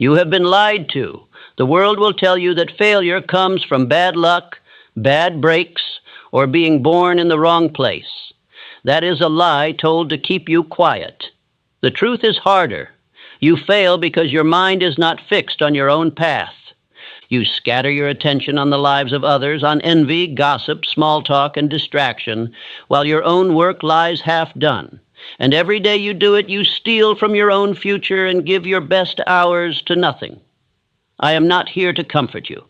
You have been lied to. The world will tell you that failure comes from bad luck, bad breaks, or being born in the wrong place. That is a lie told to keep you quiet. The truth is harder. You fail because your mind is not fixed on your own path. You scatter your attention on the lives of others, on envy, gossip, small talk, and distraction, while your own work lies half done. And every day you do it, you steal from your own future and give your best hours to nothing. I am not here to comfort you.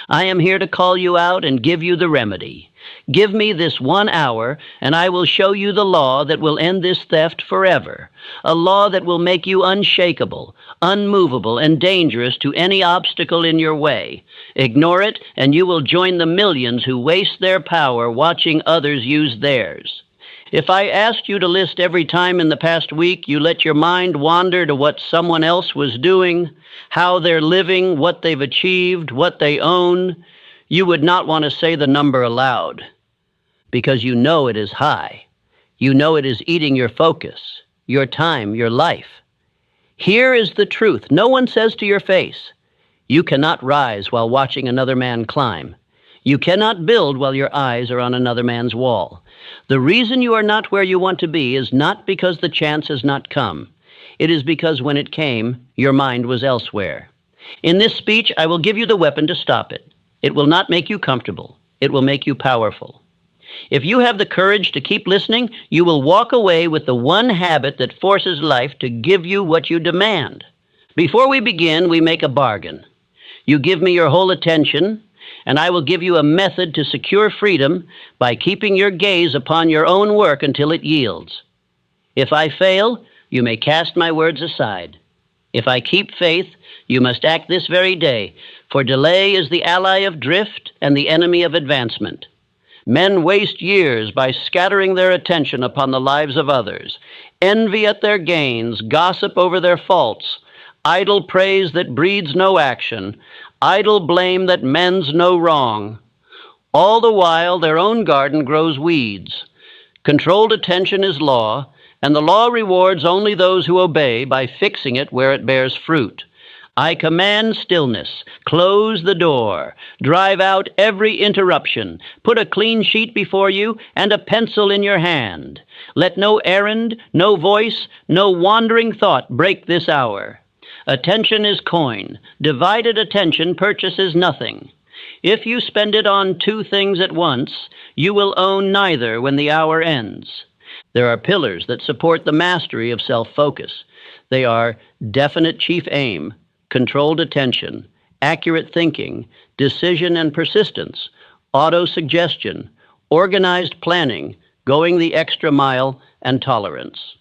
I am here to call you out and give you the remedy. Give me this 1 hour, and I will show you the law that will end this theft forever, a law that will make you unshakable, unmovable, and dangerous to any obstacle in your way. Ignore it, and you will join the millions who waste their power watching others use theirs. If I asked you to list every time in the past week you let your mind wander to what someone else was doing, how they're living, what they've achieved, what they own, you would not want to say the number aloud, because you know it is high. You know it is eating your focus, your time, your life. Here is the truth. No one says to your face, you cannot rise while watching another man climb. You cannot build while your eyes are on another man's wall. The reason you are not where you want to be is not because the chance has not come. It is because when it came, your mind was elsewhere. In this speech, I will give you the weapon to stop it. It will not make you comfortable. It will make you powerful. If you have the courage to keep listening, you will walk away with the one habit that forces life to give you what you demand. Before we begin, we make a bargain. You give me your whole attention, and I will give you a method to secure freedom by keeping your gaze upon your own work until it yields. If I fail, you may cast my words aside. If I keep faith, you must act this very day, for delay is the ally of drift and the enemy of advancement. Men waste years by scattering their attention upon the lives of others, envy at their gains, gossip over their faults, idle praise that breeds no action, idle blame that mends no wrong. All the while their own garden grows weeds. Controlled attention is law, and the law rewards only those who obey by fixing it where it bears fruit. I command stillness. Close the door. Drive out every interruption. Put a clean sheet before you and a pencil in your hand. Let no errand, no voice, no wandering thought break this hour. Attention is coin. Divided attention purchases nothing. If you spend it on two things at once, you will own neither when the hour ends. There are pillars that support the mastery of self-focus. They are definite chief aim, controlled attention, accurate thinking, decision and persistence, auto-suggestion, organized planning, going the extra mile, and tolerance.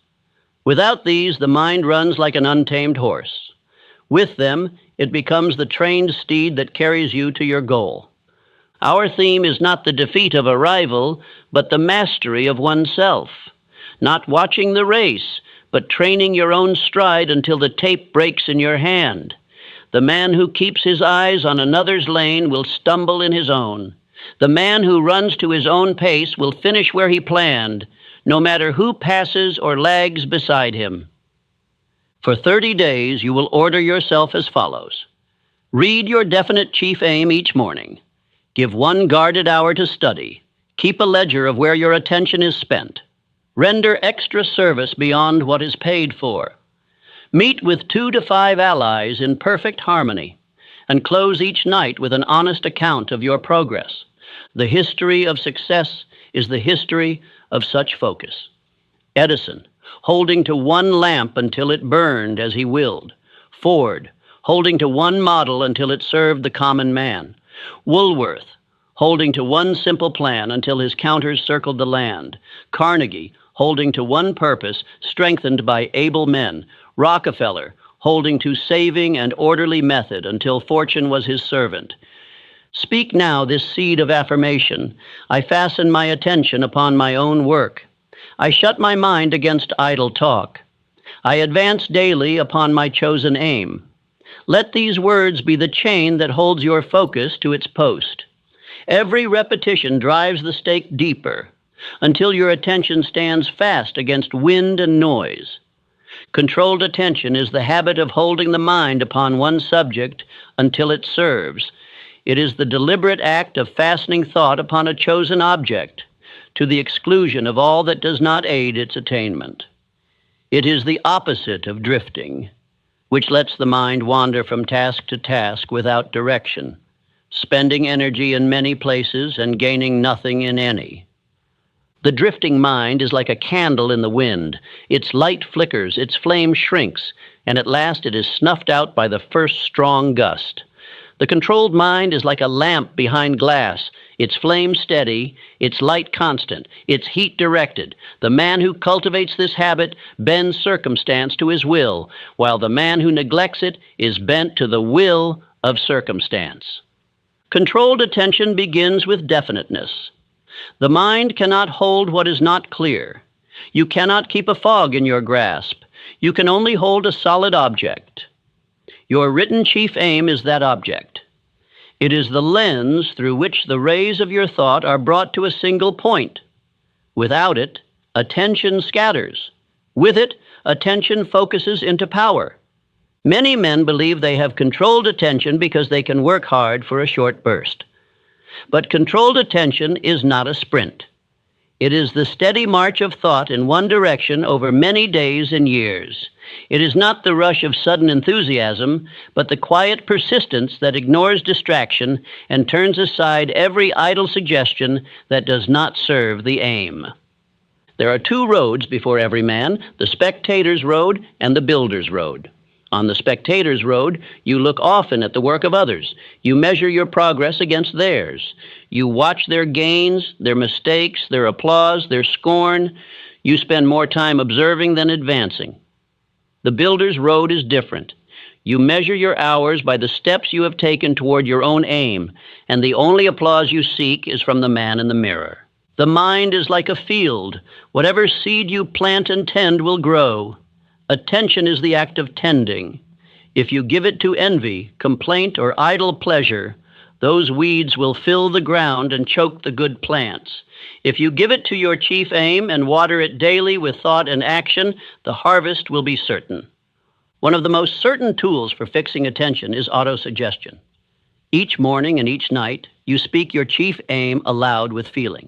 Without these, the mind runs like an untamed horse. With them, it becomes the trained steed that carries you to your goal. Our theme is not the defeat of a rival, but the mastery of oneself. Not watching the race, but training your own stride until the tape breaks in your hand. The man who keeps his eyes on another's lane will stumble in his own. The man who runs to his own pace will finish where he planned, no matter who passes or lags beside him. For 30 days, you will order yourself as follows. Read your definite chief aim each morning. Give 1 guarded hour to study. Keep a ledger of where your attention is spent. Render extra service beyond what is paid for. Meet with 2 to 5 allies in perfect harmony, and close each night with an honest account of your progress. The history of success is the history of such focus. Edison, holding to 1 lamp until it burned as he willed. Ford, holding to 1 model until it served the common man. Woolworth, holding to 1 simple plan until his counters circled the land. Carnegie, holding to 1 purpose, strengthened by able men. Rockefeller, holding to saving and orderly method until fortune was his servant. Speak now this seed of affirmation. I fasten my attention upon my own work. I shut my mind against idle talk. I advance daily upon my chosen aim. Let these words be the chain that holds your focus to its post. Every repetition drives the stake deeper until your attention stands fast against wind and noise. Controlled attention is the habit of holding the mind upon one subject until it serves. It is the deliberate act of fastening thought upon a chosen object, to the exclusion of all that does not aid its attainment. It is the opposite of drifting, which lets the mind wander from task to task without direction, spending energy in many places and gaining nothing in any. The drifting mind is like a candle in the wind. Its light flickers, its flame shrinks, and at last it is snuffed out by the first strong gust. The controlled mind is like a lamp behind glass, its flame steady, its light constant, its heat directed. The man who cultivates this habit bends circumstance to his will, while the man who neglects it is bent to the will of circumstance. Controlled attention begins with definiteness. The mind cannot hold what is not clear. You cannot keep a fog in your grasp. You can only hold a solid object. Your written chief aim is that object. It is the lens through which the rays of your thought are brought to a single point. Without it, attention scatters. With it, attention focuses into power. Many men believe they have controlled attention because they can work hard for a short burst. But controlled attention is not a sprint. It is the steady march of thought in one direction over many days and years. It is not the rush of sudden enthusiasm, but the quiet persistence that ignores distraction and turns aside every idle suggestion that does not serve the aim. There are two roads before every man, the spectator's road and the builder's road. On the spectator's road, you look often at the work of others. You measure your progress against theirs. You watch their gains, their mistakes, their applause, their scorn. You spend more time observing than advancing. The builder's road is different. You measure your hours by the steps you have taken toward your own aim, and the only applause you seek is from the man in the mirror. The mind is like a field. Whatever seed you plant and tend will grow. Attention is the act of tending. If you give it to envy, complaint, or idle pleasure, those weeds will fill the ground and choke the good plants. If you give it to your chief aim and water it daily with thought and action, the harvest will be certain. One of the most certain tools for fixing attention is autosuggestion. Each morning and each night, you speak your chief aim aloud with feeling.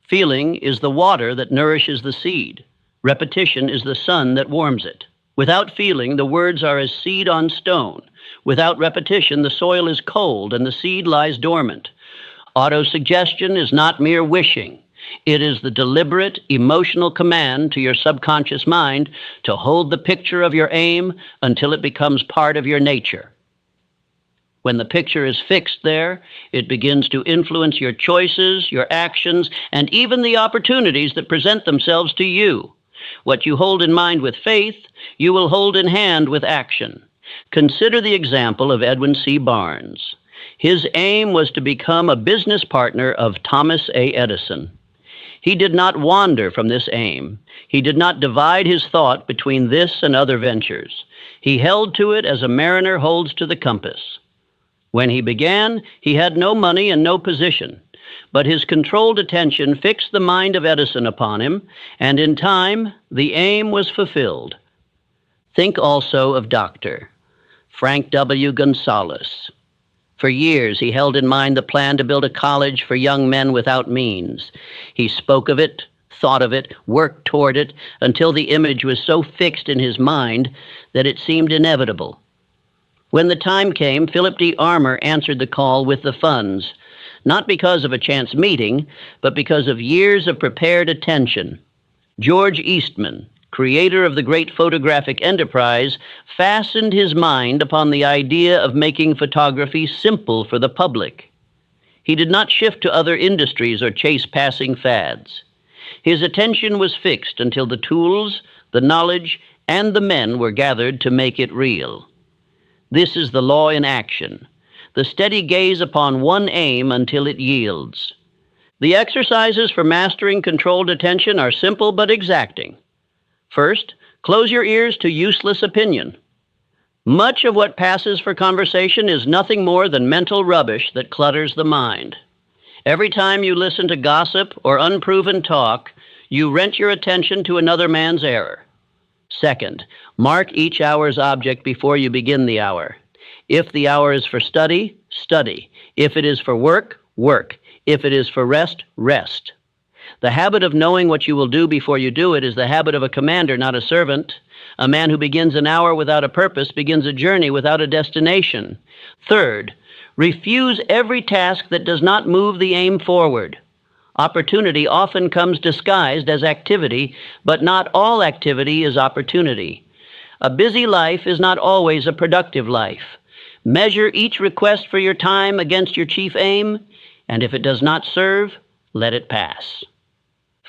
Feeling is the water that nourishes the seed. Repetition is the sun that warms it. Without feeling, the words are as seed on stone. Without repetition, the soil is cold and the seed lies dormant. Autosuggestion is not mere wishing. It is the deliberate, emotional command to your subconscious mind to hold the picture of your aim until it becomes part of your nature. When the picture is fixed there, it begins to influence your choices, your actions, and even the opportunities that present themselves to you. What you hold in mind with faith, you will hold in hand with action. Consider the example of Edwin C. Barnes. His aim was to become a business partner of Thomas A. Edison. He did not wander from this aim. He did not divide his thought between this and other ventures. He held to it as a mariner holds to the compass. When he began, he had no money and no position. But his controlled attention fixed the mind of Edison upon him, and in time, the aim was fulfilled. Think also of Dr. Frank W. Gonzalez. For years, he held in mind the plan to build a college for young men without means. He spoke of it, thought of it, worked toward it, until the image was so fixed in his mind that it seemed inevitable. When the time came, Philip D. Armour answered the call with the funds, not because of a chance meeting, but because of years of prepared attention. George Eastman, creator of the great photographic enterprise, fastened his mind upon the idea of making photography simple for the public. He did not shift to other industries or chase passing fads. His attention was fixed until the tools, the knowledge, and the men were gathered to make it real. This is the law in action. The steady gaze upon one aim until it yields. The exercises for mastering controlled attention are simple but exacting. First, close your ears to useless opinion. Much of what passes for conversation is nothing more than mental rubbish that clutters the mind. Every time you listen to gossip or unproven talk, you rent your attention to another man's error. Second, mark each hour's object before you begin the hour. If the hour is for study, study. If it is for work, work. If it is for rest, rest. The habit of knowing what you will do before you do it is the habit of a commander, not a servant. A man who begins an hour without a purpose begins a journey without a destination. Third, refuse every task that does not move the aim forward. Opportunity often comes disguised as activity, but not all activity is opportunity. A busy life is not always a productive life. Measure each request for your time against your chief aim, and if it does not serve, let it pass.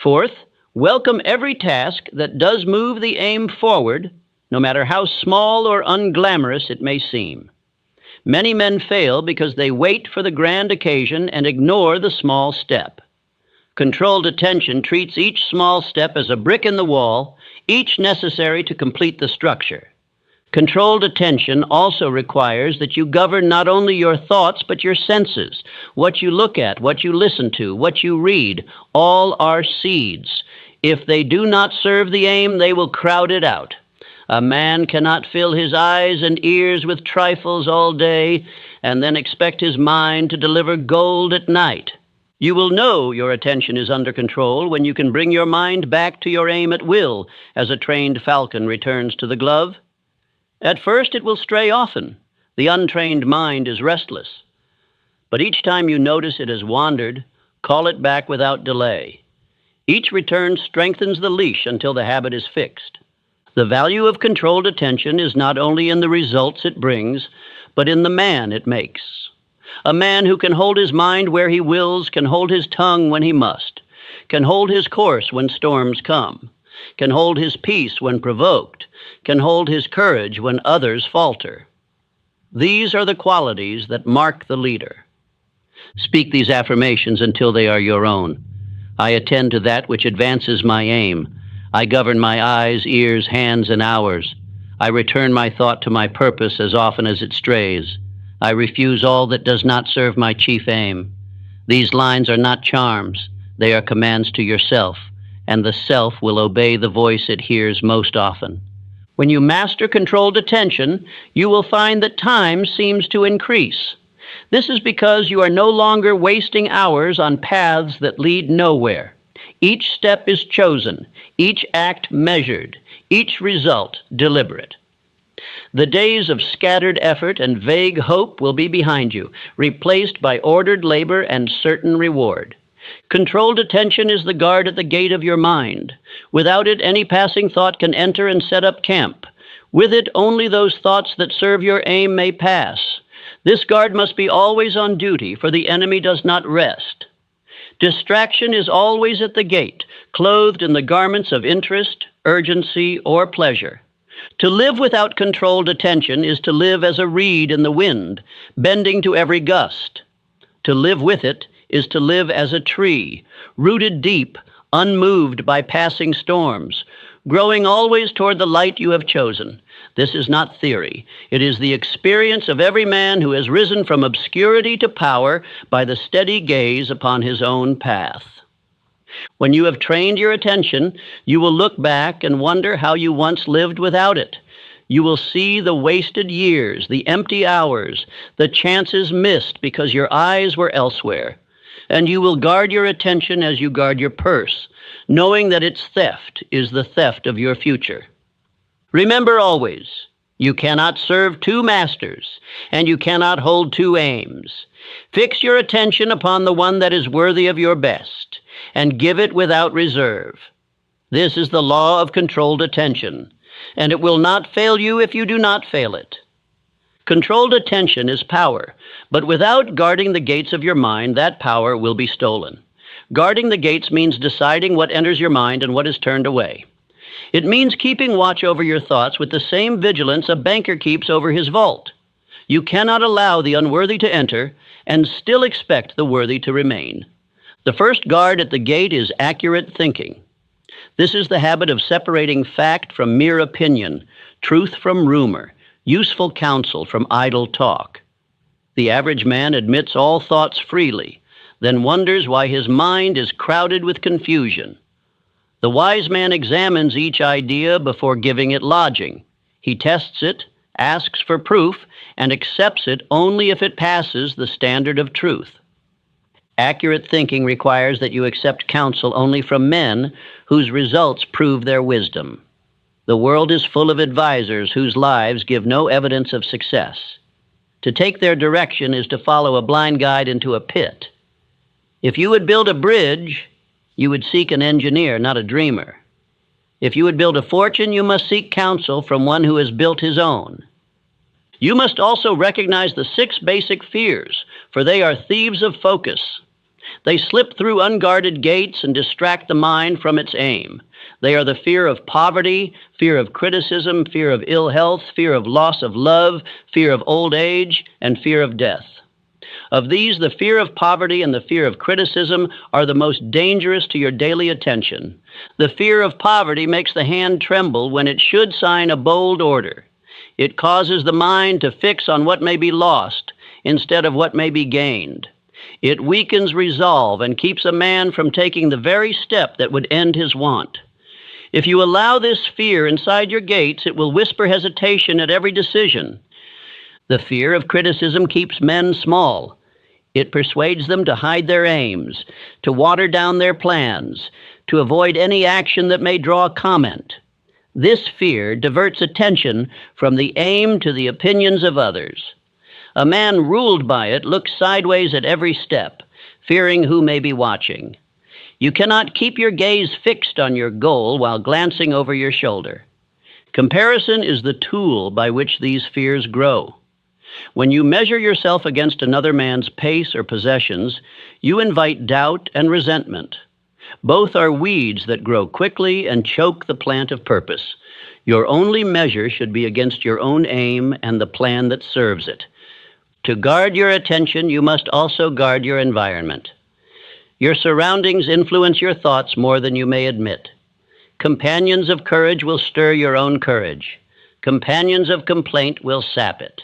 Fourth, welcome every task that does move the aim forward, no matter how small or unglamorous it may seem. Many men fail because they wait for the grand occasion and ignore the small step. Controlled attention treats each small step as a brick in the wall, each necessary to complete the structure. Controlled attention also requires that you govern not only your thoughts but your senses. What you look at, what you listen to, what you read, all are seeds. If they do not serve the aim, they will crowd it out. A man cannot fill his eyes and ears with trifles all day and then expect his mind to deliver gold at night. You will know your attention is under control when you can bring your mind back to your aim at will, as a trained falcon returns to the glove. At first it will stray often. The untrained mind is restless. But each time you notice it has wandered, call it back without delay. Each return strengthens the leash until the habit is fixed. The value of controlled attention is not only in the results it brings, but in the man it makes. A man who can hold his mind where he wills can hold his tongue when he must, can hold his course when storms come, can hold his peace when provoked, can hold his courage when others falter. These are the qualities that mark the leader. Speak these affirmations until they are your own. I attend to that which advances my aim. I govern my eyes, ears, hands, and hours. I return my thought to my purpose as often as it strays. I refuse all that does not serve my chief aim. These lines are not charms. They are commands to yourself, and the self will obey the voice it hears most often. When you master controlled attention, you will find that time seems to increase. This is because you are no longer wasting hours on paths that lead nowhere. Each step is chosen, each act measured, each result deliberate. The days of scattered effort and vague hope will be behind you, replaced by ordered labor and certain reward. Controlled attention is the guard at the gate of your mind. Without it, any passing thought can enter and set up camp. With it, only those thoughts that serve your aim may pass. This guard must be always on duty, for the enemy does not rest. Distraction is always at the gate, clothed in the garments of interest, urgency, or pleasure. To live without controlled attention is to live as a reed in the wind, bending to every gust. To live with it is to live as a tree, rooted deep, unmoved by passing storms, growing always toward the light you have chosen. This is not theory. It is the experience of every man who has risen from obscurity to power by the steady gaze upon his own path. When you have trained your attention, you will look back and wonder how you once lived without it. You will see the wasted years, the empty hours, the chances missed because your eyes were elsewhere. And you will guard your attention as you guard your purse, knowing that its theft is the theft of your future. Remember always, you cannot serve two masters, and you cannot hold two aims. Fix your attention upon the one that is worthy of your best, and give it without reserve. This is the law of controlled attention, and it will not fail you if you do not fail it. Controlled attention is power, but without guarding the gates of your mind, that power will be stolen. Guarding the gates means deciding what enters your mind and what is turned away. It means keeping watch over your thoughts with the same vigilance a banker keeps over his vault. You cannot allow the unworthy to enter and still expect the worthy to remain. The first guard at the gate is accurate thinking. This is the habit of separating fact from mere opinion, truth from rumor, useful counsel from idle talk. The average man admits all thoughts freely, then wonders why his mind is crowded with confusion. The wise man examines each idea before giving it lodging. He tests it, asks for proof, and accepts it only if it passes the standard of truth. Accurate thinking requires that you accept counsel only from men whose results prove their wisdom. The world is full of advisors whose lives give no evidence of success. To take their direction is to follow a blind guide into a pit. If you would build a bridge, you would seek an engineer, not a dreamer. If you would build a fortune, you must seek counsel from one who has built his own. You must also recognize the 6 basic fears, for they are thieves of focus. They slip through unguarded gates and distract the mind from its aim. They are the fear of poverty, fear of criticism, fear of ill health, fear of loss of love, fear of old age, and fear of death. Of these, the fear of poverty and the fear of criticism are the most dangerous to your daily attention. The fear of poverty makes the hand tremble when it should sign a bold order. It causes the mind to fix on what may be lost instead of what may be gained. It weakens resolve and keeps a man from taking the very step that would end his want. If you allow this fear inside your gates, it will whisper hesitation at every decision. The fear of criticism keeps men small. It persuades them to hide their aims, to water down their plans, to avoid any action that may draw comment. This fear diverts attention from the aim to the opinions of others. A man ruled by it looks sideways at every step, fearing who may be watching. You cannot keep your gaze fixed on your goal while glancing over your shoulder. Comparison is the tool by which these fears grow. When you measure yourself against another man's pace or possessions, you invite doubt and resentment. Both are weeds that grow quickly and choke the plant of purpose. Your only measure should be against your own aim and the plan that serves it. To guard your attention, you must also guard your environment. Your surroundings influence your thoughts more than you may admit. Companions of courage will stir your own courage. Companions of complaint will sap it.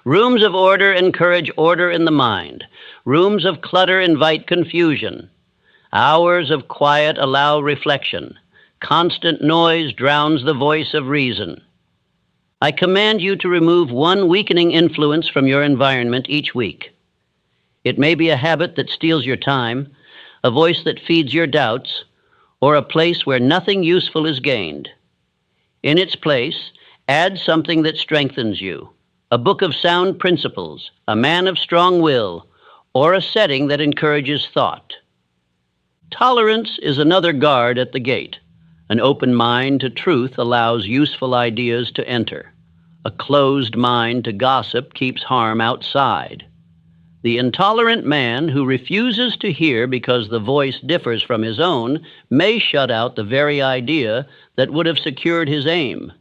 Rooms of order encourage order in the mind. Rooms of clutter invite confusion. Hours of quiet allow reflection. Constant noise drowns the voice of reason. I command you to remove one weakening influence from your environment each week. It may be a habit that steals your time, a voice that feeds your doubts, or a place where nothing useful is gained. In its place, add something that strengthens you, a book of sound principles, a man of strong will, or a setting that encourages thought. Tolerance is another guard at the gate. An open mind to truth allows useful ideas to enter. A closed mind to gossip keeps harm outside. The intolerant man who refuses to hear because the voice differs from his own may shut out the very idea that would have secured his aim.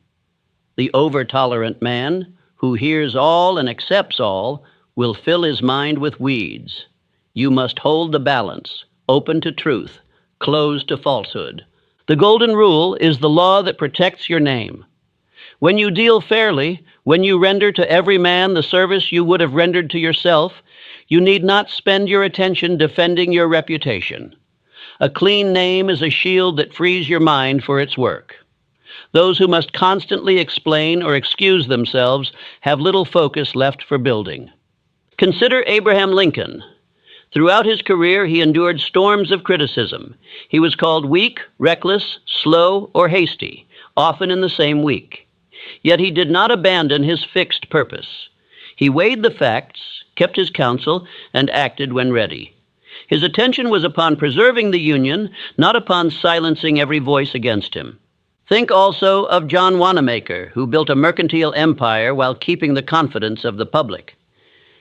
The over-tolerant man who hears all and accepts all will fill his mind with weeds. You must hold the balance, open to truth, closed to falsehood. The golden rule is the law that protects your name. When you deal fairly, when you render to every man the service you would have rendered to yourself, you need not spend your attention defending your reputation. A clean name is a shield that frees your mind for its work. Those who must constantly explain or excuse themselves have little focus left for building. Consider Abraham Lincoln. Throughout his career, he endured storms of criticism. He was called weak, reckless, slow, or hasty, often in the same week. Yet he did not abandon his fixed purpose. He weighed the facts, kept his counsel, and acted when ready. His attention was upon preserving the Union, not upon silencing every voice against him. Think also of John Wanamaker, who built a mercantile empire while keeping the confidence of the public.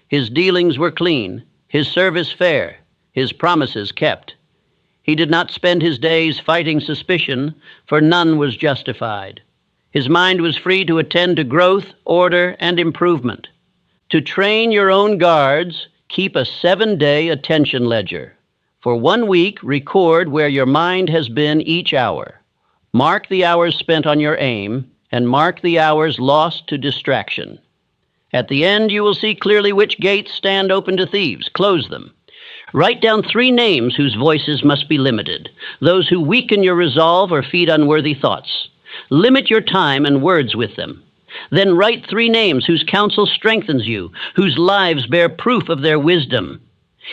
His dealings were clean, his service fair, his promises kept. He did not spend his days fighting suspicion, for none was justified. His mind was free to attend to growth, order, and improvement. To train your own guards, keep a 7-day attention ledger. For 1 week, record where your mind has been each hour. Mark the hours spent on your aim, and mark the hours lost to distraction. At the end, you will see clearly which gates stand open to thieves. Close them. Write down 3 names whose voices must be limited, those who weaken your resolve or feed unworthy thoughts. Limit your time and words with them. Then write 3 names whose counsel strengthens you, whose lives bear proof of their wisdom.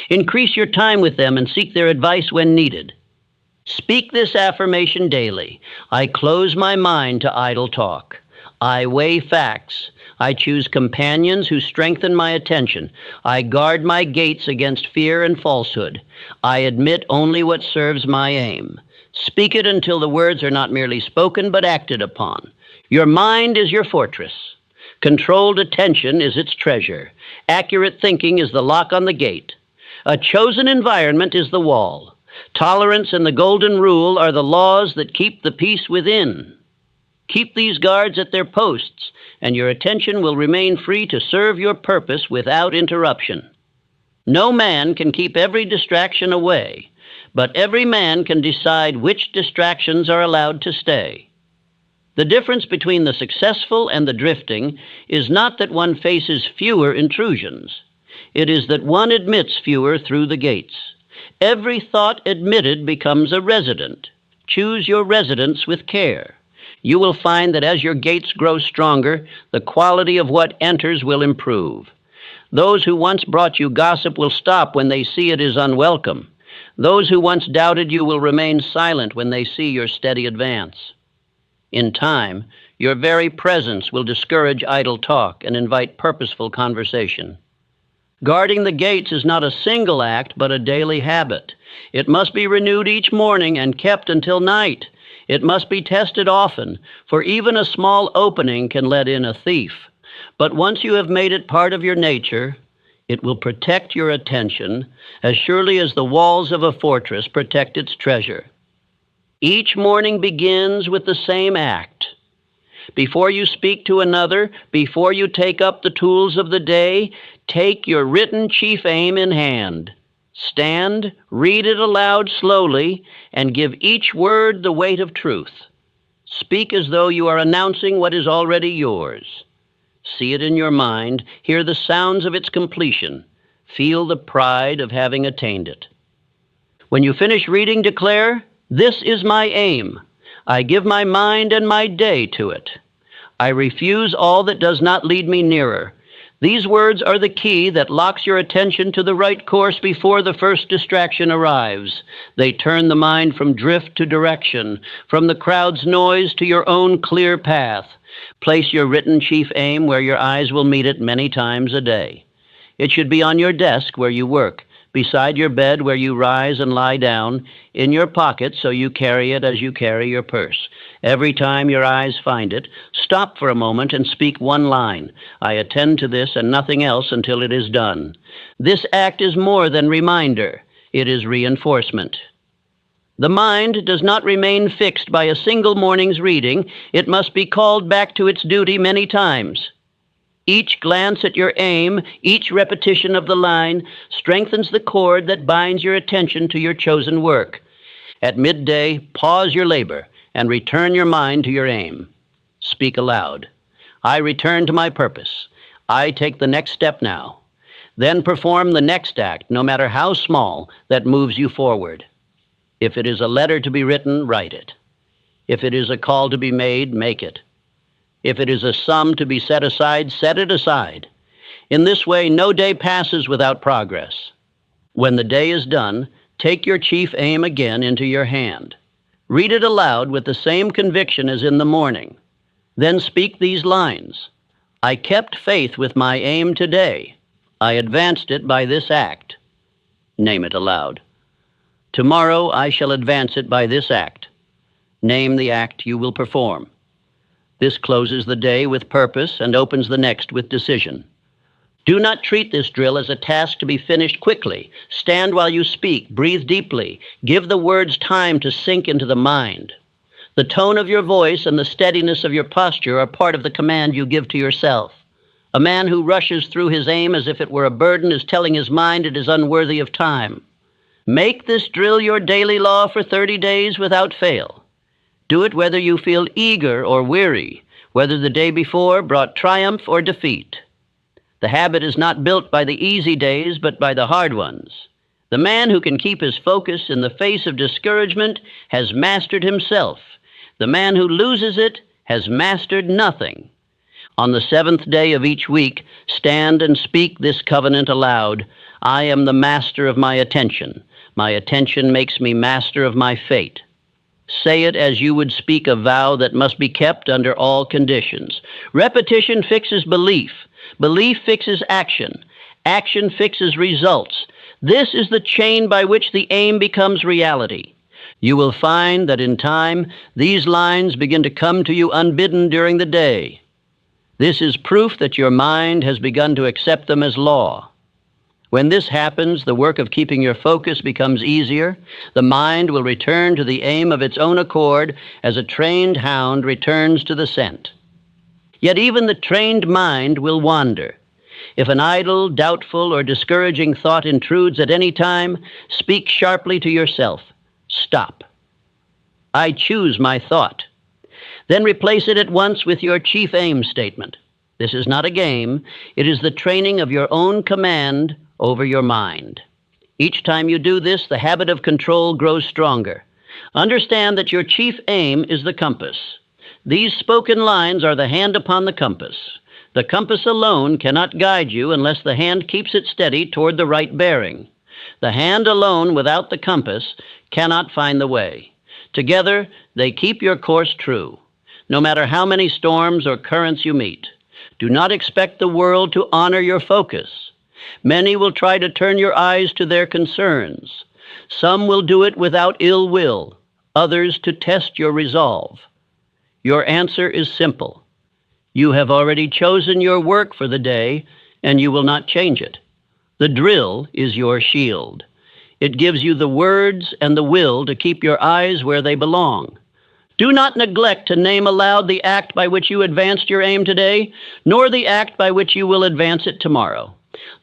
Increase your time with them and seek their advice when needed. Speak this affirmation daily. I close my mind to idle talk. I weigh facts. I choose companions who strengthen my attention. I guard my gates against fear and falsehood. I admit only what serves my aim. Speak it until the words are not merely spoken but acted upon. Your mind is your fortress. Controlled attention is its treasure. Accurate thinking is the lock on the gate. A chosen environment is the wall. Tolerance and the golden rule are the laws that keep the peace within. Keep these guards at their posts, and your attention will remain free to serve your purpose without interruption. No man can keep every distraction away, but every man can decide which distractions are allowed to stay. The difference between the successful and the drifting is not that one faces fewer intrusions. It is that one admits fewer through the gates. Every thought admitted becomes a resident. Choose your residence with care. You will find that as your gates grow stronger, the quality of what enters will improve. Those who once brought you gossip will stop when they see it is unwelcome. Those who once doubted you will remain silent when they see your steady advance. In time, your very presence will discourage idle talk and invite purposeful conversation. Guarding the gates is not a single act, but a daily habit. It must be renewed each morning and kept until night. It must be tested often, for even a small opening can let in a thief. But once you have made it part of your nature, it will protect your attention as surely as the walls of a fortress protect its treasure. Each morning begins with the same act. Before you speak to another, before you take up the tools of the day, take your written chief aim in hand. Stand, read it aloud slowly, and give each word the weight of truth. Speak as though you are announcing what is already yours. See it in your mind, hear the sounds of its completion, feel the pride of having attained it. When you finish reading, declare, "This is my aim. I give my mind and my day to it. I refuse all that does not lead me nearer." These words are the key that locks your attention to the right course before the first distraction arrives. They turn the mind from drift to direction, from the crowd's noise to your own clear path. Place your written chief aim where your eyes will meet it many times a day. It should be on your desk where you work, beside your bed where you rise and lie down, in your pocket so you carry it as you carry your purse. Every time your eyes find it, stop for a moment and speak one line. I attend to this and nothing else until it is done. This act is more than reminder. It is reinforcement. The mind does not remain fixed by a single morning's reading. It must be called back to its duty many times. Each glance at your aim, each repetition of the line, strengthens the cord that binds your attention to your chosen work. At midday, pause your labor and return your mind to your aim. Speak aloud. I return to my purpose. I take the next step now. Then perform the next act, no matter how small, that moves you forward. If it is a letter to be written, write it. If it is a call to be made, make it. If it is a sum to be set aside, set it aside. In this way, no day passes without progress. When the day is done, take your chief aim again into your hand. Read it aloud with the same conviction as in the morning. Then speak these lines. I kept faith with my aim today. I advanced it by this act. Name it aloud. Tomorrow I shall advance it by this act. Name the act you will perform. This closes the day with purpose and opens the next with decision. Do not treat this drill as a task to be finished quickly. Stand while you speak. Breathe deeply. Give the words time to sink into the mind. The tone of your voice and the steadiness of your posture are part of the command you give to yourself. A man who rushes through his aim as if it were a burden is telling his mind it is unworthy of time. Make this drill your daily law for 30 days without fail. Do it whether you feel eager or weary, whether the day before brought triumph or defeat. The habit is not built by the easy days, but by the hard ones. The man who can keep his focus in the face of discouragement has mastered himself. The man who loses it has mastered nothing. On the seventh day of each week, stand and speak this covenant aloud. I am the master of my attention. My attention makes me master of my fate. Say it as you would speak a vow that must be kept under all conditions. Repetition fixes belief. Belief fixes action. Action fixes results. This is the chain by which the aim becomes reality. You will find that in time, these lines begin to come to you unbidden during the day. This is proof that your mind has begun to accept them as law. When this happens, the work of keeping your focus becomes easier. The mind will return to the aim of its own accord as a trained hound returns to the scent. Yet even the trained mind will wander. If an idle, doubtful, or discouraging thought intrudes at any time, speak sharply to yourself. Stop. I choose my thought. Then replace it at once with your chief aim statement. This is not a game. It is the training of your own command over your mind. Each time you do this, the habit of control grows stronger. Understand that your chief aim is the compass. These spoken lines are the hand upon the compass. The compass alone cannot guide you unless the hand keeps it steady toward the right bearing. The hand alone without the compass cannot find the way. Together, they keep your course true, no matter how many storms or currents you meet. Do not expect the world to honor your focus. Many will try to turn your eyes to their concerns. Some will do it without ill will, others to test your resolve. Your answer is simple. You have already chosen your work for the day, and you will not change it. The drill is your shield. It gives you the words and the will to keep your eyes where they belong. Do not neglect to name aloud the act by which you advanced your aim today, nor the act by which you will advance it tomorrow.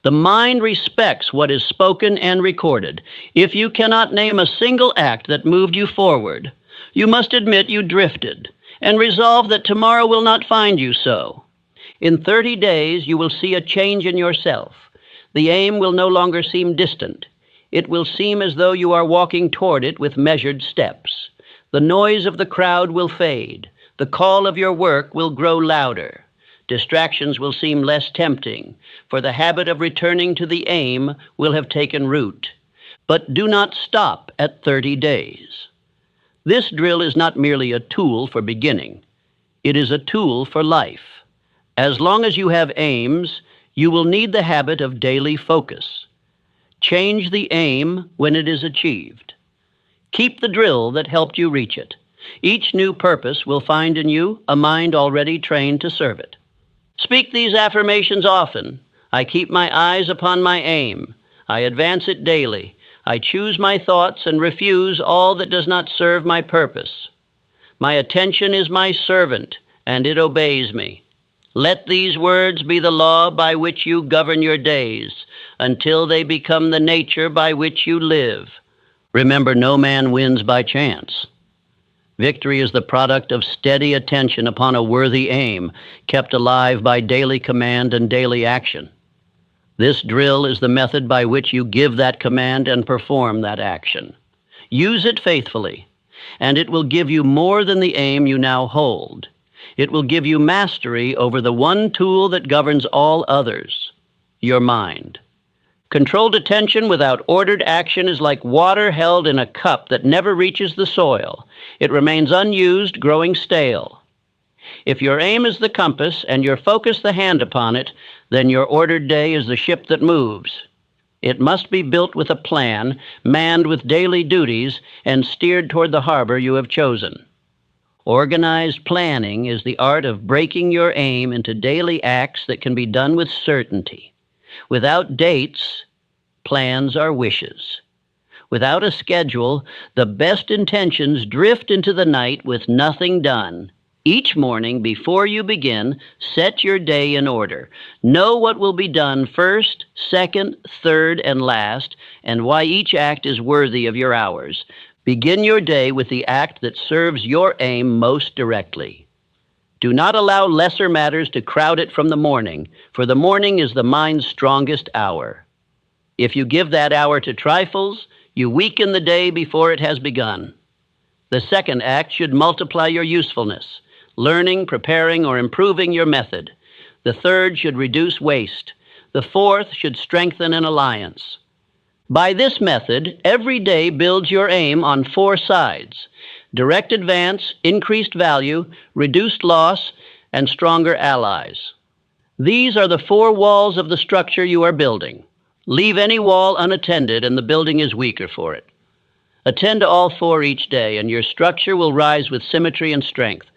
The mind respects what is spoken and recorded. If you cannot name a single act that moved you forward, you must admit you drifted, and resolve that tomorrow will not find you so. In 30 days, you will see a change in yourself. The aim will no longer seem distant. It will seem as though you are walking toward it with measured steps. The noise of the crowd will fade. The call of your work will grow louder. Distractions will seem less tempting, for the habit of returning to the aim will have taken root. But do not stop at 30 days. This drill is not merely a tool for beginning. It is a tool for life. As long as you have aims, you will need the habit of daily focus. Change the aim when it is achieved. Keep the drill that helped you reach it. Each new purpose will find in you a mind already trained to serve it. Speak these affirmations often. I keep my eyes upon my aim. I advance it daily. I choose my thoughts and refuse all that does not serve my purpose. My attention is my servant, and it obeys me. Let these words be the law by which you govern your days, until they become the nature by which you live. Remember, no man wins by chance. Victory is the product of steady attention upon a worthy aim, kept alive by daily command and daily action. This drill is the method by which you give that command and perform that action. Use it faithfully, and it will give you more than the aim you now hold. It will give you mastery over the one tool that governs all others, your mind. Controlled attention without ordered action is like water held in a cup that never reaches the soil. It remains unused, growing stale. If your aim is the compass and your focus the hand upon it, then your ordered day is the ship that moves. It must be built with a plan, manned with daily duties, and steered toward the harbor you have chosen. Organized planning is the art of breaking your aim into daily acts that can be done with certainty. Without dates, plans are wishes. Without a schedule, the best intentions drift into the night with nothing done. Each morning, before you begin, set your day in order. Know what will be done first, second, third, and last, and why each act is worthy of your hours. Begin your day with the act that serves your aim most directly. Do not allow lesser matters to crowd it from the morning, for the morning is the mind's strongest hour. If you give that hour to trifles, you weaken the day before it has begun. The second act should multiply your usefulness, learning, preparing, or improving your method. The third should reduce waste. The fourth should strengthen an alliance. By this method, every day builds your aim on 4 sides: direct advance, increased value, reduced loss, and stronger allies. These are the 4 walls of the structure you are building. Leave any wall unattended and the building is weaker for it. Attend to all 4 each day, and your structure will rise with symmetry and strength.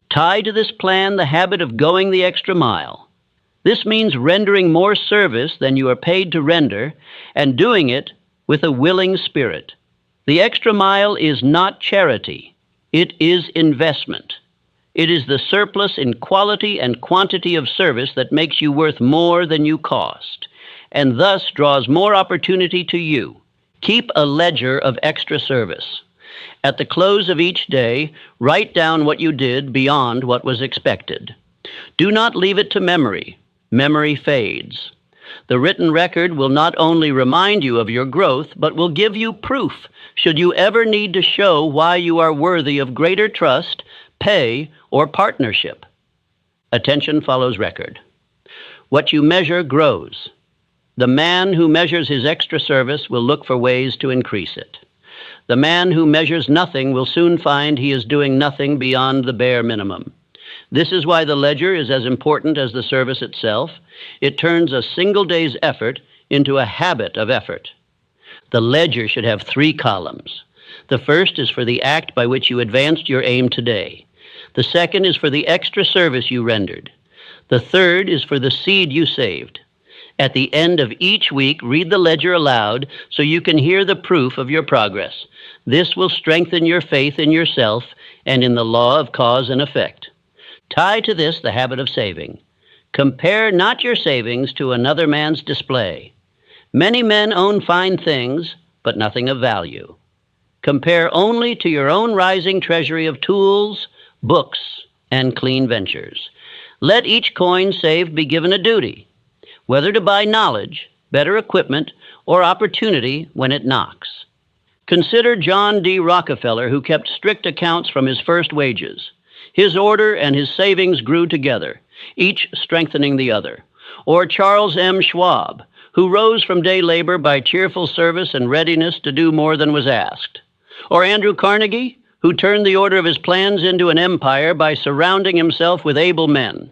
Tie to this plan the habit of going the extra mile. This means rendering more service than you are paid to render, and doing it with a willing spirit. The extra mile is not charity. It is investment. It is the surplus in quality and quantity of service that makes you worth more than you cost, and thus draws more opportunity to you. Keep a ledger of extra service. At the close of each day, write down what you did beyond what was expected. Do not leave it to memory. Memory fades. The written record will not only remind you of your growth, but will give you proof should you ever need to show why you are worthy of greater trust, pay, or partnership. Attention follows record. What you measure grows. The man who measures his extra service will look for ways to increase it. The man who measures nothing will soon find he is doing nothing beyond the bare minimum. This is why the ledger is as important as the service itself. It turns a single day's effort into a habit of effort. The ledger should have 3 columns. The first is for the act by which you advanced your aim today. The second is for the extra service you rendered. The third is for the seed you saved. At the end of each week, read the ledger aloud so you can hear the proof of your progress. This will strengthen your faith in yourself and in the law of cause and effect. Tie to this the habit of saving. Compare not your savings to another man's display. Many men own fine things, but nothing of value. Compare only to your own rising treasury of tools, books, and clean ventures. Let each coin saved be given a duty, whether to buy knowledge, better equipment, or opportunity when it knocks. Consider John D. Rockefeller, who kept strict accounts from his first wages. His order and his savings grew together, each strengthening the other. Or Charles M. Schwab, who rose from day labor by cheerful service and readiness to do more than was asked. Or Andrew Carnegie, who turned the order of his plans into an empire by surrounding himself with able men.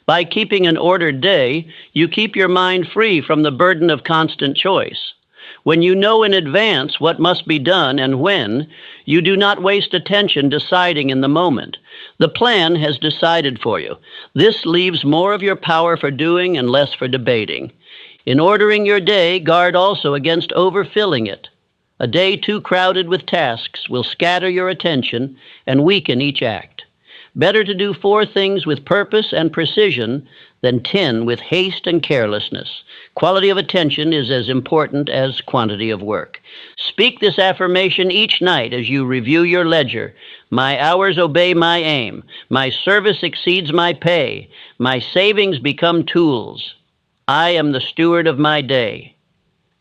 By keeping an ordered day, you keep your mind free from the burden of constant choice. When you know in advance what must be done and when, you do not waste attention deciding in the moment. The plan has decided for you. This leaves more of your power for doing and less for debating. In ordering your day, guard also against overfilling it. A day too crowded with tasks will scatter your attention and weaken each act. Better to do 4 things with purpose and precision than 10 with haste and carelessness. Quality of attention is as important as quantity of work. Speak this affirmation each night as you review your ledger. My hours obey my aim. My service exceeds my pay. My savings become tools. I am the steward of my day.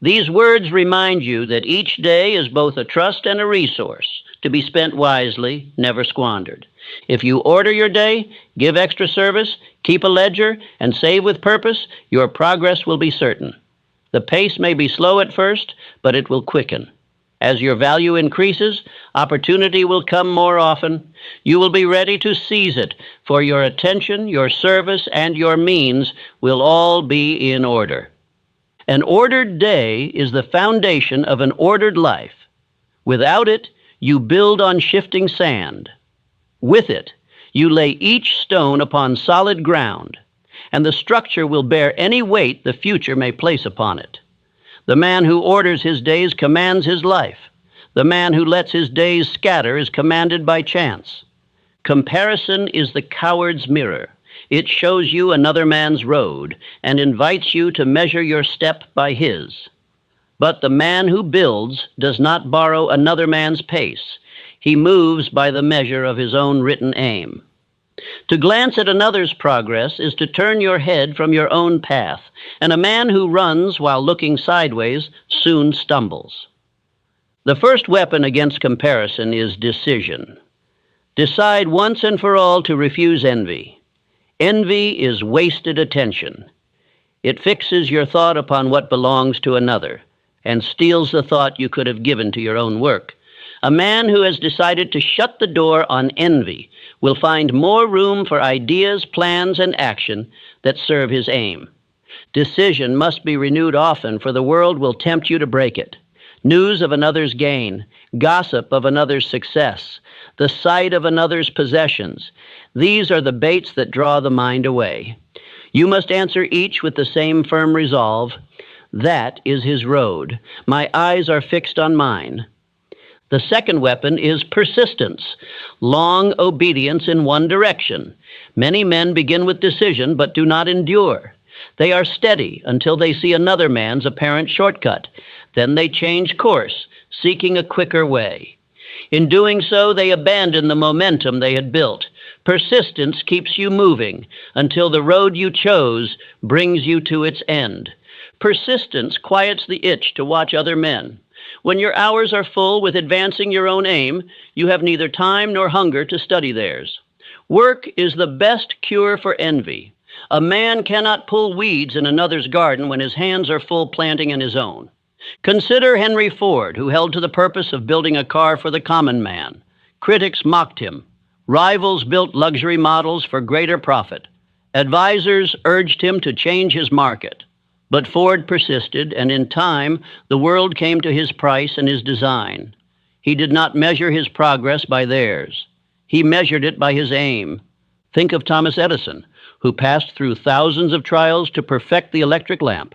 These words remind you that each day is both a trust and a resource to be spent wisely, never squandered. If you order your day, give extra service, keep a ledger, and save with purpose, your progress will be certain. The pace may be slow at first, but it will quicken. As your value increases, opportunity will come more often. You will be ready to seize it, for your attention, your service, and your means will all be in order. An ordered day is the foundation of an ordered life. Without it, you build on shifting sand. With it, you lay each stone upon solid ground, and the structure will bear any weight the future may place upon it. The man who orders his days commands his life. The man who lets his days scatter is commanded by chance. Comparison is the coward's mirror. It shows you another man's road and invites you to measure your step by his. But the man who builds does not borrow another man's pace. He moves by the measure of his own written aim. To glance at another's progress is to turn your head from your own path, and a man who runs while looking sideways soon stumbles. The first weapon against comparison is decision. Decide once and for all to refuse envy. Envy is wasted attention. It fixes your thought upon what belongs to another and steals the thought you could have given to your own work. A man who has decided to shut the door on envy will find more room for ideas, plans, and action that serve his aim. Decision must be renewed often, for the world will tempt you to break it. News of another's gain, gossip of another's success, the sight of another's possessions, these are the baits that draw the mind away. You must answer each with the same firm resolve. That is his road. My eyes are fixed on mine. The second weapon is persistence, long obedience in one direction. Many men begin with decision but do not endure. They are steady until they see another man's apparent shortcut. Then they change course, seeking a quicker way. In doing so, they abandon the momentum they had built. Persistence keeps you moving until the road you chose brings you to its end. Persistence quiets the itch to watch other men. When your hours are full with advancing your own aim, you have neither time nor hunger to study theirs. Work is the best cure for envy. A man cannot pull weeds in another's garden when his hands are full planting in his own. Consider Henry Ford, who held to the purpose of building a car for the common man. Critics mocked him. Rivals built luxury models for greater profit. Advisors urged him to change his market. But Ford persisted, and in time, the world came to his price and his design. He did not measure his progress by theirs. He measured it by his aim. Think of Thomas Edison, who passed through thousands of trials to perfect the electric lamp.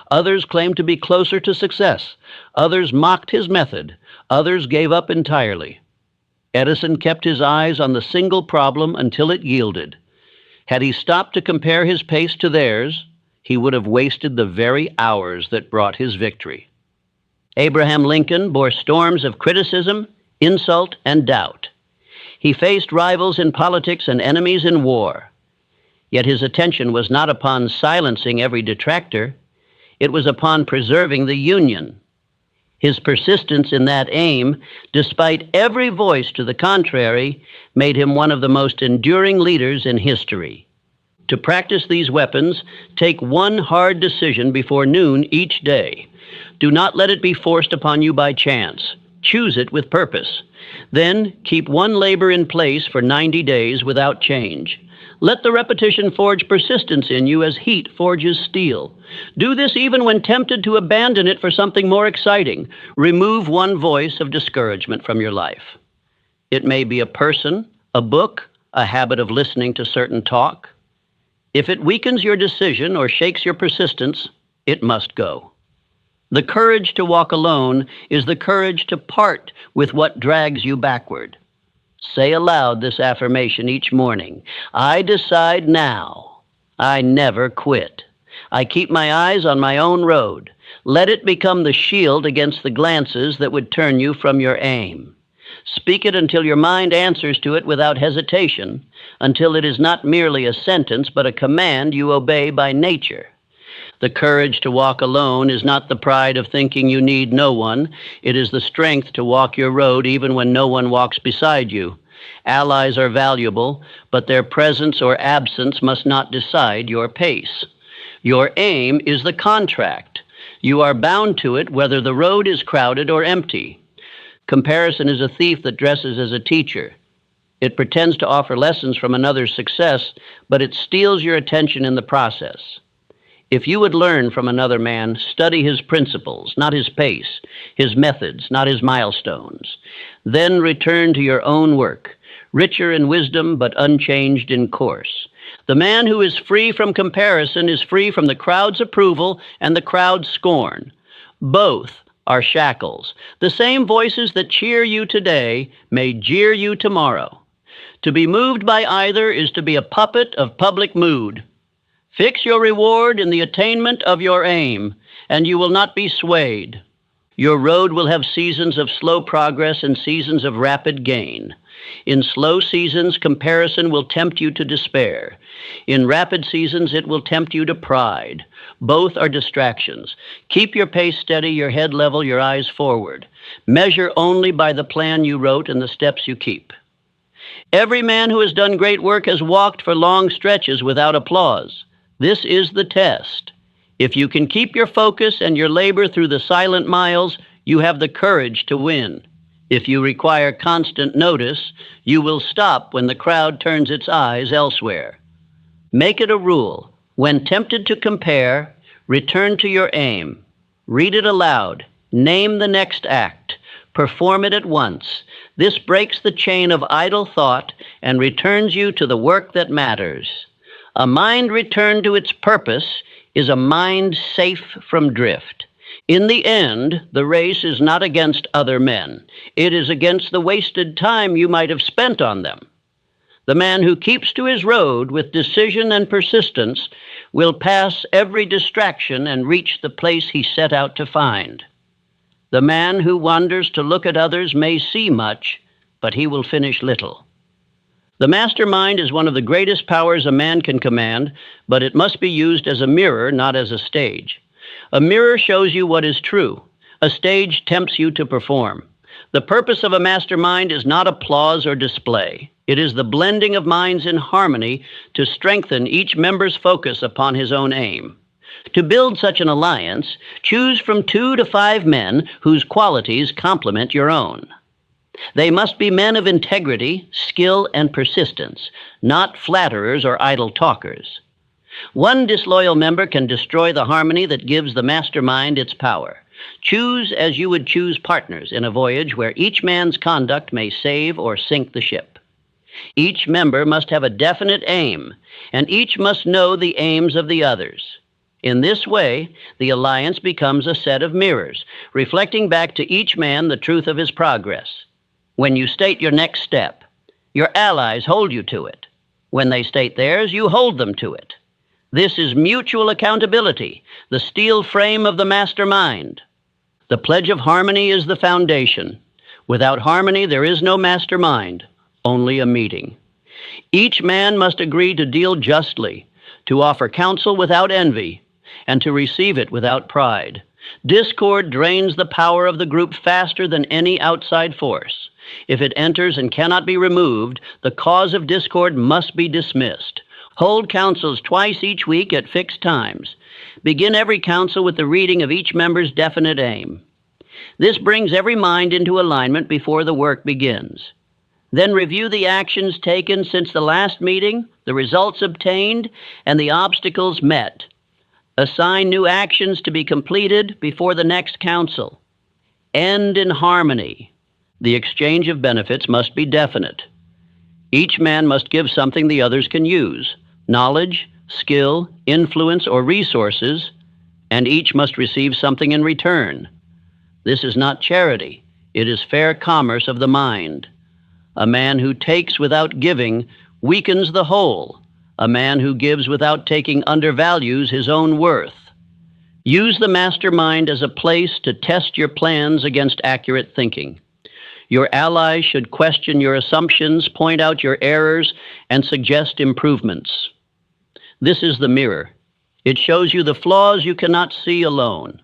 Others claimed to be closer to success. Others mocked his method. Others gave up entirely. Edison kept his eyes on the single problem until it yielded. Had he stopped to compare his pace to theirs, he would have wasted the very hours that brought his victory. Abraham Lincoln bore storms of criticism, insult, and doubt. He faced rivals in politics and enemies in war. Yet his attention was not upon silencing every detractor. It was upon preserving the Union. His persistence in that aim, despite every voice to the contrary, made him one of the most enduring leaders in history. To practice these weapons, take one hard decision before noon each day. Do not let it be forced upon you by chance. Choose it with purpose. Then keep one labor in place for 90 days without change. Let the repetition forge persistence in you as heat forges steel. Do this even when tempted to abandon it for something more exciting. Remove one voice of discouragement from your life. It may be a person, a book, a habit of listening to certain talk. If it weakens your decision or shakes your persistence, it must go. The courage to walk alone is the courage to part with what drags you backward. Say aloud this affirmation each morning. I decide now. I never quit. I keep my eyes on my own road. Let it become the shield against the glances that would turn you from your aim. Speak it until your mind answers to it without hesitation, until it is not merely a sentence but a command you obey by nature. The courage to walk alone is not the pride of thinking you need no one. It is the strength to walk your road even when no one walks beside you. Allies are valuable, but their presence or absence must not decide your pace. Your aim is the contract. You are bound to it whether the road is crowded or empty. Comparison is a thief that dresses as a teacher. It pretends to offer lessons from another's success, but it steals your attention in the process. If you would learn from another man, study his principles, not his pace, his methods, not his milestones. Then return to your own work, richer in wisdom but unchanged in course. The man who is free from comparison is free from the crowd's approval and the crowd's scorn. Both are shackles. The same voices that cheer you today may jeer you tomorrow. To be moved by either is to be a puppet of public mood. Fix your reward in the attainment of your aim, and you will not be swayed. Your road will have seasons of slow progress and seasons of rapid gain. In slow seasons, comparison will tempt you to despair. In rapid seasons, it will tempt you to pride. Both are distractions. Keep your pace steady, your head level, your eyes forward. Measure only by the plan you wrote and the steps you keep. Every man who has done great work has walked for long stretches without applause. This is the test. If you can keep your focus and your labor through the silent miles, you have the courage to win. If you require constant notice, you will stop when the crowd turns its eyes elsewhere. Make it a rule. When tempted to compare, return to your aim. Read it aloud. Name the next act. Perform it at once. This breaks the chain of idle thought and returns you to the work that matters. A mind returned to its purpose is a mind safe from drift. In the end, the race is not against other men. It is against the wasted time you might have spent on them. The man who keeps to his road with decision and persistence will pass every distraction and reach the place he set out to find. The man who wanders to look at others may see much, but he will finish little. The mastermind is one of the greatest powers a man can command, but it must be used as a mirror, not as a stage. A mirror shows you what is true. A stage tempts you to perform. The purpose of a mastermind is not applause or display. It is the blending of minds in harmony to strengthen each member's focus upon his own aim. To build such an alliance, choose from 2 to 5 men whose qualities complement your own. They must be men of integrity, skill, and persistence, not flatterers or idle talkers. One disloyal member can destroy the harmony that gives the mastermind its power. Choose as you would choose partners in a voyage where each man's conduct may save or sink the ship. Each member must have a definite aim, and each must know the aims of the others. In this way, the alliance becomes a set of mirrors, reflecting back to each man the truth of his progress. When you state your next step, your allies hold you to it. When they state theirs, you hold them to it. This is mutual accountability, the steel frame of the mastermind. The pledge of harmony is the foundation. Without harmony, there is no mastermind, only a meeting. Each man must agree to deal justly, to offer counsel without envy, and to receive it without pride. Discord drains the power of the group faster than any outside force. If it enters and cannot be removed, the cause of discord must be dismissed. Hold councils twice each week at fixed times. Begin every council with the reading of each member's definite aim. This brings every mind into alignment before the work begins. Then review the actions taken since the last meeting, the results obtained, and the obstacles met. Assign new actions to be completed before the next council. End in harmony. The exchange of benefits must be definite. Each man must give something the others can use, knowledge, skill, influence, or resources, and each must receive something in return. This is not charity. It is fair commerce of the mind. A man who takes without giving weakens the whole. A man who gives without taking undervalues his own worth. Use the mastermind as a place to test your plans against accurate thinking. Your allies should question your assumptions, point out your errors, and suggest improvements. This is the mirror. It shows you the flaws you cannot see alone.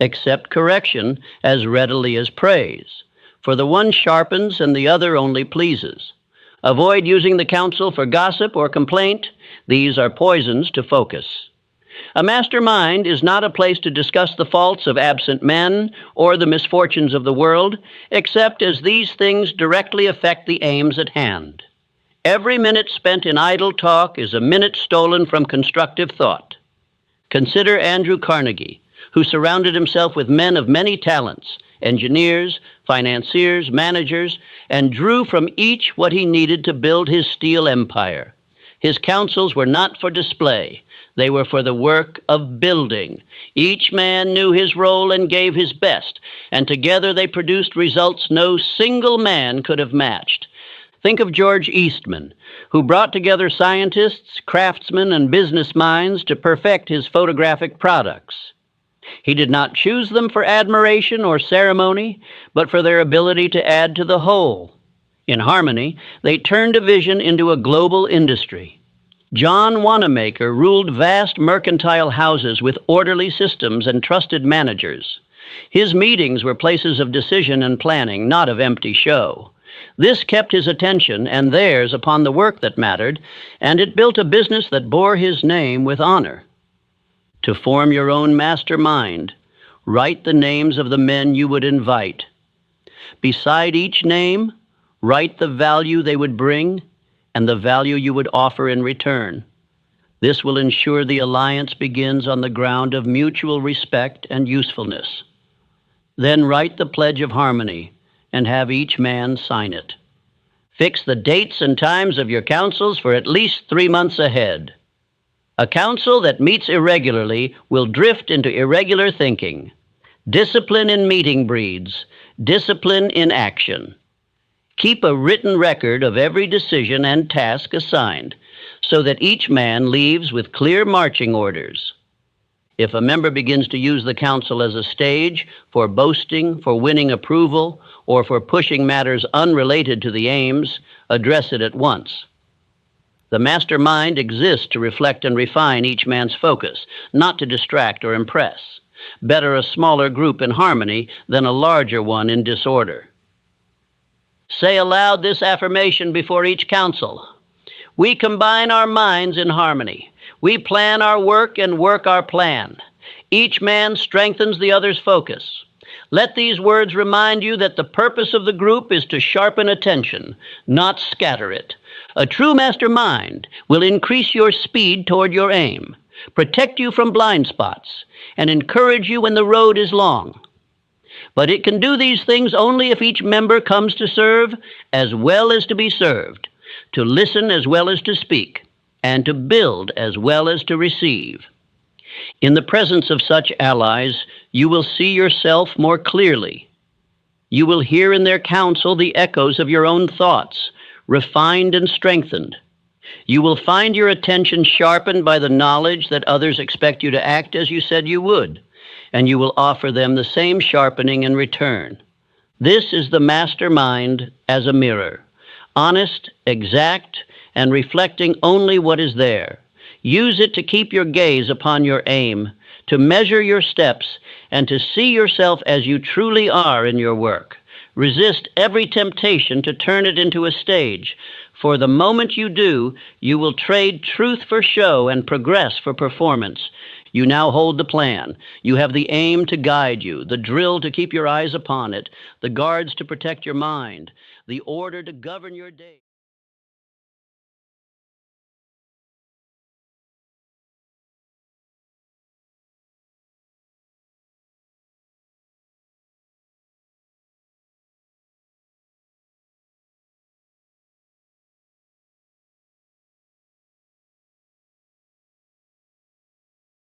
Accept correction as readily as praise, for the one sharpens and the other only pleases. Avoid using the counsel for gossip or complaint. These are poisons to focus. A mastermind is not a place to discuss the faults of absent men or the misfortunes of the world, except as these things directly affect the aims at hand. Every minute spent in idle talk is a minute stolen from constructive thought. Consider Andrew Carnegie, who surrounded himself with men of many talents, engineers, financiers, managers, and drew from each what he needed to build his steel empire. His counsels were not for display. They were for the work of building. Each man knew his role and gave his best, and together they produced results no single man could have matched. Think of George Eastman, who brought together scientists, craftsmen, and business minds to perfect his photographic products. He did not choose them for admiration or ceremony, but for their ability to add to the whole. In harmony, they turned a vision into a global industry. John Wanamaker ruled vast mercantile houses with orderly systems and trusted managers. His meetings were places of decision and planning, not of empty show. This kept his attention and theirs upon the work that mattered, and it built a business that bore his name with honor. To form your own mastermind, write the names of the men you would invite. Beside each name, write the value they would bring and the value you would offer in return. This will ensure the alliance begins on the ground of mutual respect and usefulness. Then write the Pledge of Harmony and have each man sign it. Fix the dates and times of your councils for at least 3 months ahead. A council that meets irregularly will drift into irregular thinking. Discipline in meeting breeds discipline in action. Keep a written record of every decision and task assigned, so that each man leaves with clear marching orders. If a member begins to use the council as a stage for boasting, for winning approval, or for pushing matters unrelated to the aims, address it at once. The mastermind exists to reflect and refine each man's focus, not to distract or impress. Better a smaller group in harmony than a larger one in disorder. Say aloud this affirmation before each council. We combine our minds in harmony. We plan our work and work our plan. Each man strengthens the other's focus. Let these words remind you that the purpose of the group is to sharpen attention, not scatter it. A true mastermind will increase your speed toward your aim, protect you from blind spots, and encourage you when the road is long. But it can do these things only if each member comes to serve as well as to be served, to listen as well as to speak, and to build as well as to receive. In the presence of such allies, you will see yourself more clearly. You will hear in their counsel the echoes of your own thoughts, refined and strengthened. You will find your attention sharpened by the knowledge that others expect you to act as you said you would, and you will offer them the same sharpening in return. This is the mastermind as a mirror, honest, exact, and reflecting only what is there. Use it to keep your gaze upon your aim, to measure your steps, and to see yourself as you truly are in your work. Resist every temptation to turn it into a stage, for the moment you do, you will trade truth for show and progress for performance. You now hold the plan. You have the aim to guide you, the drill to keep your eyes upon it, the guards to protect your mind, the order to govern your day.